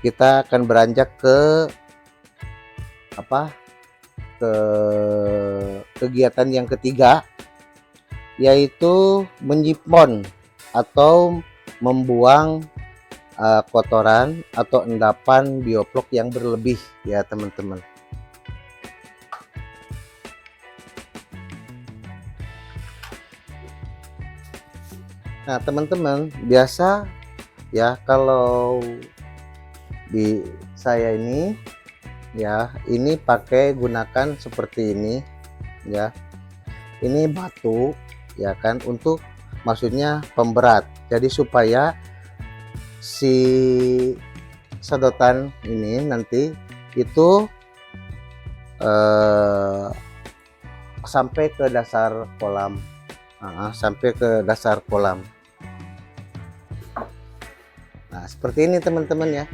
kita akan beranjak ke apa? Ke kegiatan yang ketiga, yaitu menyimpan atau membuang kotoran atau endapan bioblok yang berlebih ya teman-teman. Nah teman-teman, biasa ya kalau di saya ini ya, ini pakai gunakan seperti ini ya, ini batu ya kan, untuk maksudnya pemberat, jadi supaya si sedotan ini nanti itu sampai ke dasar kolam, sampai ke dasar kolam. Nah seperti ini teman-teman ya.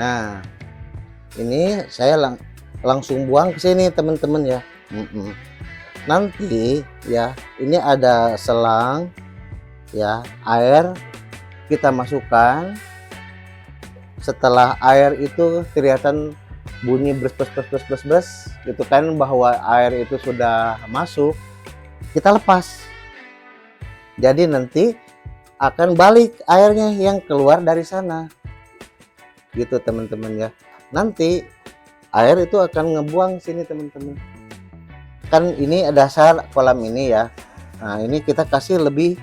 Nah ini saya langsung buang ke sini teman-teman ya. Nanti ya, ini ada selang ya, air kita masukkan. Setelah air itu kelihatan bunyi bres gitu kan, bahwa air itu sudah masuk, kita lepas. Jadi nanti akan balik airnya yang keluar dari sana gitu teman-teman ya. Nanti air itu akan ngebuang sini teman-teman, kan ini dasar kolam ini ya. Nah ini kita kasih lebih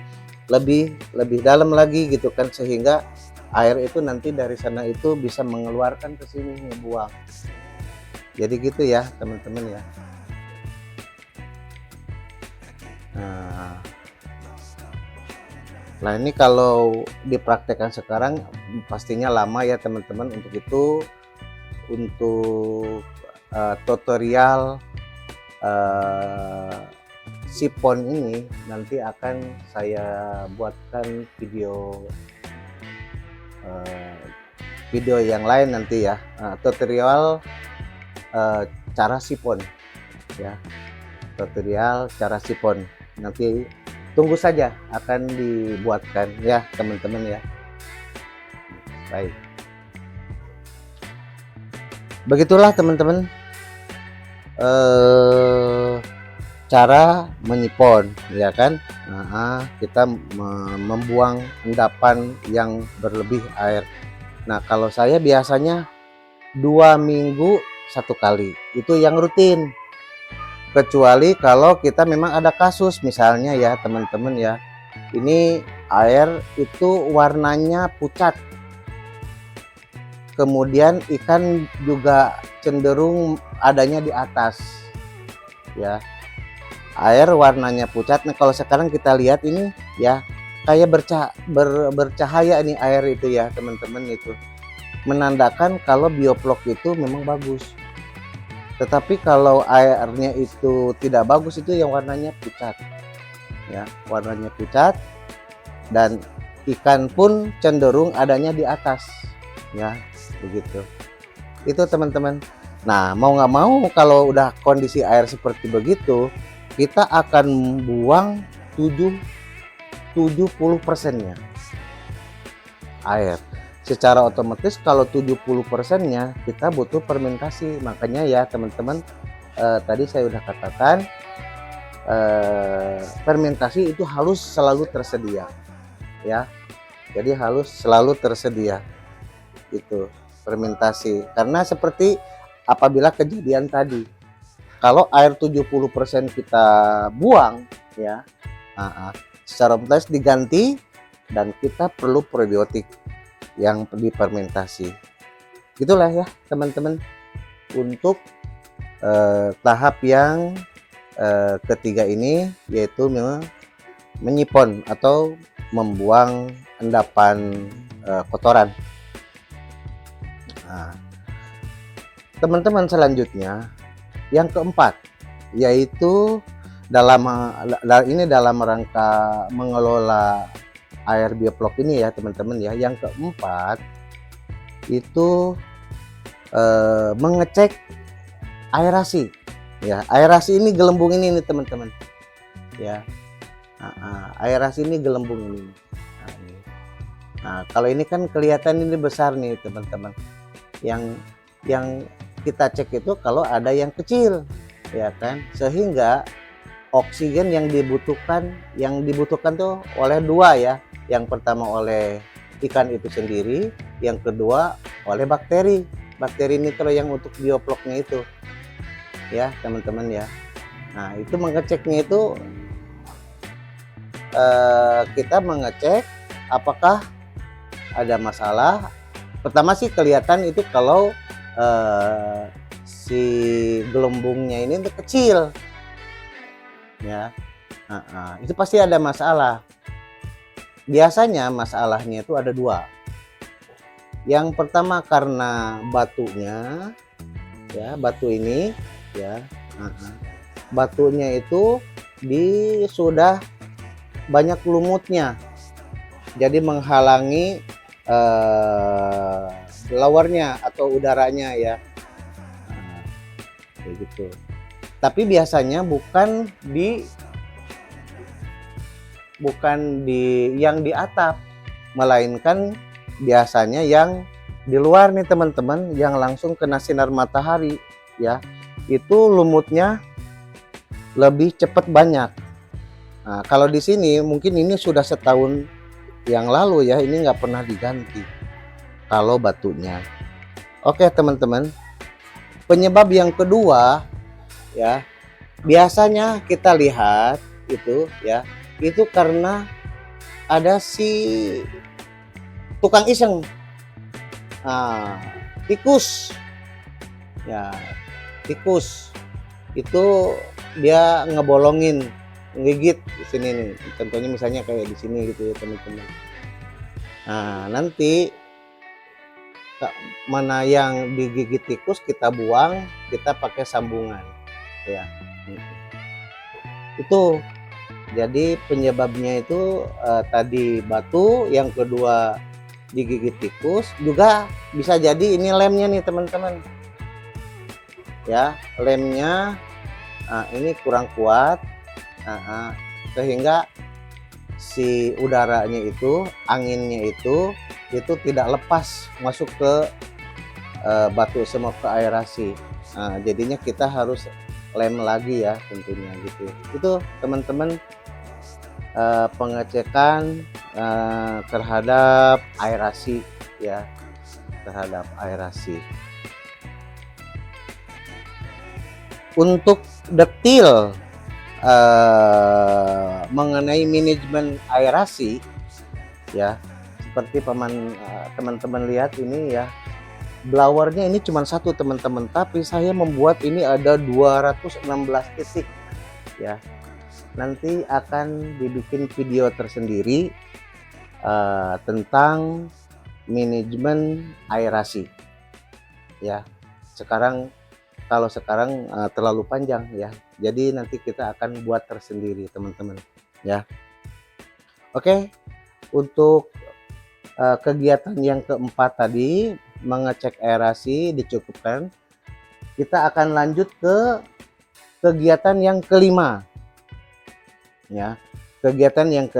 dalam lagi gitu kan, sehingga air itu nanti dari sana itu bisa mengeluarkan ke sini, ngebuang. Jadi gitu ya teman-teman ya. Nah ini kalau dipraktekkan sekarang pastinya lama ya teman-teman. Untuk itu, untuk tutorial sipon ini nanti akan saya buatkan video yang lain nanti ya, tutorial cara sipon ya, tutorial cara sipon nanti tunggu saja akan dibuatkan ya teman-teman ya. Baik, begitulah teman-teman cara menyipon ya kan. Kita membuang endapan yang berlebih air. Nah kalau saya biasanya 2 minggu 1 kali, itu yang rutin. Kecuali kalau kita memang ada kasus, misalnya ya teman-teman ya, ini air itu warnanya pucat, kemudian ikan juga cenderung adanya di atas ya, air warnanya pucat. Nah kalau sekarang kita lihat ini ya, kayak bercahaya ini air itu ya teman-teman, itu menandakan kalau bioblok itu memang bagus. Tetapi kalau airnya itu tidak bagus, itu yang warnanya pucat ya, warnanya pucat, dan ikan pun cenderung adanya di atas ya, begitu itu teman-teman. Nah mau nggak mau, kalau udah kondisi air seperti begitu, kita akan buang 70%-nya air. Secara otomatis kalau 70%-nya kita butuh fermentasi. Makanya ya teman-teman, tadi saya udah katakan, fermentasi itu harus selalu tersedia ya. Jadi harus selalu tersedia itu fermentasi, karena seperti apabila kejadian tadi, kalau air 70% kita buang ya, secara otomatis diganti, dan kita perlu probiotik yang difermentasi. Itulah ya teman-teman untuk tahap yang ketiga ini, yaitu menyipon atau membuang endapan kotoran. Nah, teman-teman, selanjutnya yang keempat, yaitu dalam rangka mengelola air bioblok ini ya teman-teman ya. Yang keempat itu mengecek aerasi ya. Aerasi ini gelembung ini nih teman-teman ya. Aerasi ini gelembung ini. Nah, kalau ini kan kelihatan ini besar nih teman-teman. Yang kita cek itu kalau ada yang kecil, ya kan, sehingga oksigen yang dibutuhkan tuh oleh dua ya. Yang pertama oleh ikan itu sendiri, yang kedua oleh bakteri nitro yang untuk bioploknya itu, ya teman-teman ya. Nah itu mengeceknya itu kita mengecek apakah ada masalah. Pertama sih kelihatan itu kalau si gelembungnya ini kecil ya. Itu pasti ada masalah. Biasanya masalahnya itu ada dua. Yang pertama karena batunya ya, batu ini ya, batunya itu sudah banyak lumutnya, jadi menghalangi blowernya atau udaranya ya, kayak gitu. Tapi biasanya bukan di yang di atap, melainkan biasanya yang di luar nih teman-teman, yang langsung kena sinar matahari ya, itu lumutnya lebih cepat banyak. Nah, kalau di sini mungkin ini sudah setahun yang lalu ya, ini nggak pernah diganti kalau batunya. Oke teman-teman, penyebab yang kedua ya, biasanya kita lihat itu ya, itu karena ada si tukang iseng, tikus ya, tikus itu dia ngebolongin, ngegigit di sini nih, contohnya misalnya kayak di sini gitu ya teman-teman. Nah nanti mana yang digigit tikus kita buang, kita pakai sambungan ya. Itu jadi penyebabnya itu tadi batu, yang kedua digigit tikus, juga bisa jadi ini lemnya nih teman-teman ya, lemnya ini kurang kuat, sehingga si udaranya itu, anginnya itu tidak lepas masuk ke batu semua, ke aerasi. Jadinya kita harus lem lagi ya tentunya gitu. Itu teman-teman pengecekan terhadap aerasi ya, terhadap aerasi. Untuk detail mengenai manajemen aerasi ya, seperti teman-teman lihat ini ya, blowernya ini cuma satu teman-teman, tapi saya membuat ini ada 216 titik ya. Nanti akan dibikin video tersendiri tentang manajemen aerasi ya. Kalau sekarang terlalu panjang ya, jadi nanti kita akan buat tersendiri teman-teman ya. Oke, untuk kegiatan yang keempat tadi, mengecek aerasi dicukupkan. Kita akan lanjut ke kegiatan yang kelima ya. Kegiatan yang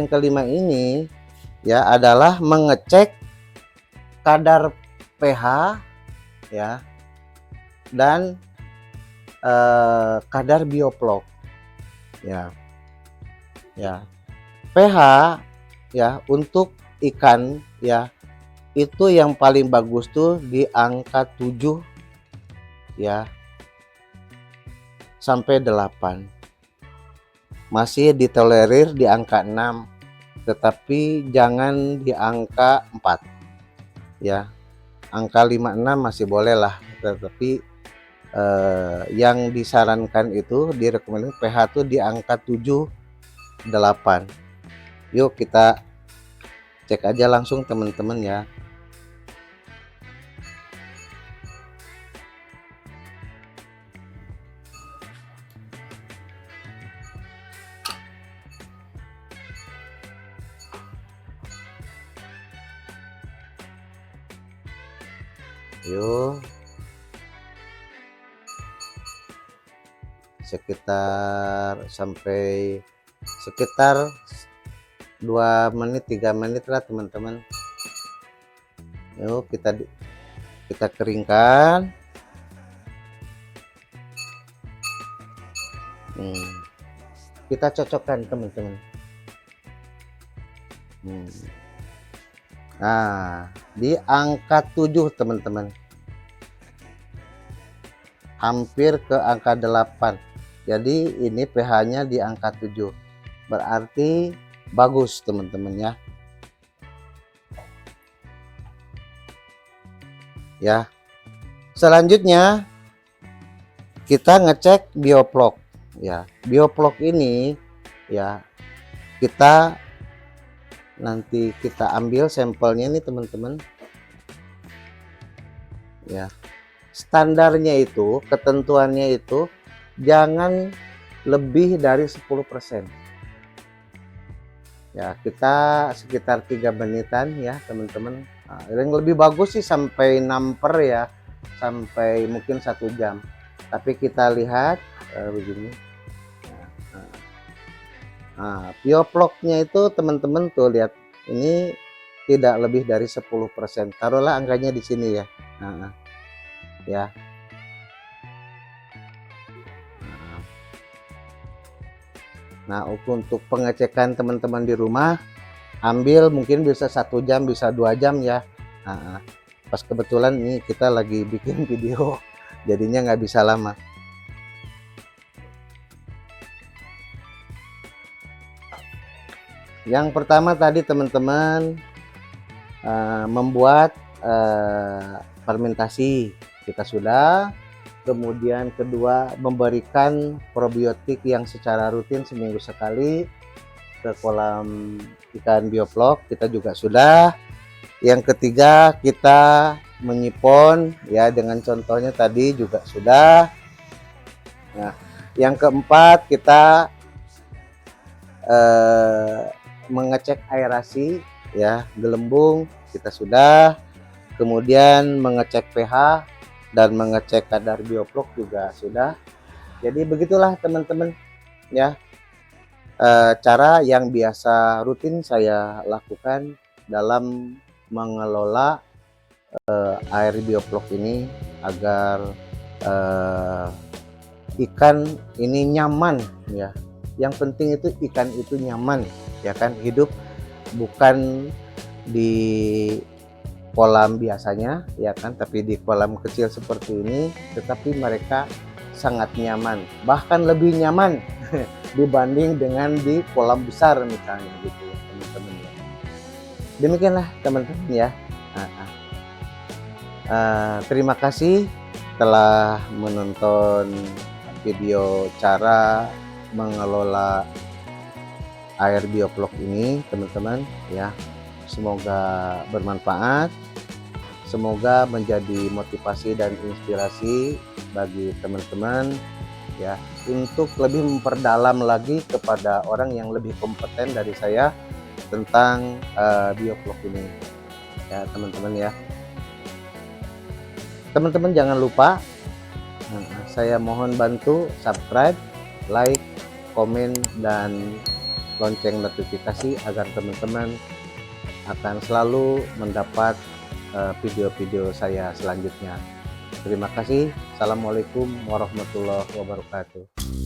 kelima ini ya adalah mengecek kadar pH ya, dan kadar bioplok ya. pH ya untuk ikan ya, itu yang paling bagus tuh di angka 7 ya sampai 8. Masih ditolerir di angka 6, tetapi jangan di angka 4 ya. Angka 5-6 masih boleh lah, tetapi yang disarankan itu, direkomendasikan pH itu di angka 7-8. Yuk kita cek aja langsung teman-teman ya. Yuk, sekitar sampai sekitar 2 menit 3 menit lah teman-teman. Yuk kita keringkan. Kita cocokkan teman-teman. Nah, di angka 7 teman-teman, hampir ke angka 8. Jadi ini pH-nya di angka 7, berarti bagus teman-teman ya. Ya, selanjutnya kita ngecek bioplok ya. Bioplok ini ya, nanti kita ambil sampelnya nih teman-teman ya. Standarnya itu, ketentuannya itu jangan lebih dari 10%. Ya, kita sekitar 3 menitan ya teman-teman. Nah, yang lebih bagus sih sampai 6 per ya, sampai mungkin 1 jam. Tapi kita lihat begini. Nah, bioploknya itu teman-teman tuh lihat, ini tidak lebih dari 10%. Taruhlah angkanya di sini ya. Ya. Nah, untuk pengecekan teman-teman di rumah, ambil mungkin bisa 1 jam, bisa 2 jam ya. Pas kebetulan ini kita lagi bikin video, jadinya nggak bisa lama. Yang pertama tadi teman-teman membuat fermentasi, kita sudah. Kemudian kedua, memberikan probiotik yang secara rutin seminggu sekali ke kolam ikan bioplok, kita juga sudah. Yang ketiga, kita menyipon ya, dengan contohnya tadi juga sudah. Nah, yang keempat, kita mengecek aerasi ya, gelembung, kita sudah. Kemudian mengecek pH dan mengecek kadar bioplok juga sudah. Jadi begitulah teman-teman ya, cara yang biasa rutin saya lakukan dalam mengelola air bioplok ini agar ikan ini nyaman ya. Yang penting itu ikan itu nyaman ya kan, hidup bukan di kolam biasanya ya kan, tapi di kolam kecil seperti ini, tetapi mereka sangat nyaman, bahkan lebih nyaman dibanding dengan di kolam besar misalnya gitu ya teman-teman ya. Demikianlah teman-teman ya. Terima kasih telah menonton video cara mengelola air bioplok ini teman-teman ya. Semoga bermanfaat, semoga menjadi motivasi dan inspirasi bagi teman-teman ya, untuk lebih memperdalam lagi kepada orang yang lebih kompeten dari saya tentang bioplok ini ya teman-teman ya. Teman-teman jangan lupa, saya mohon bantu subscribe, like, komen, dan lonceng notifikasi agar teman-teman akan selalu mendapat video-video saya selanjutnya. Terima kasih. Assalamualaikum warahmatullahi wabarakatuh.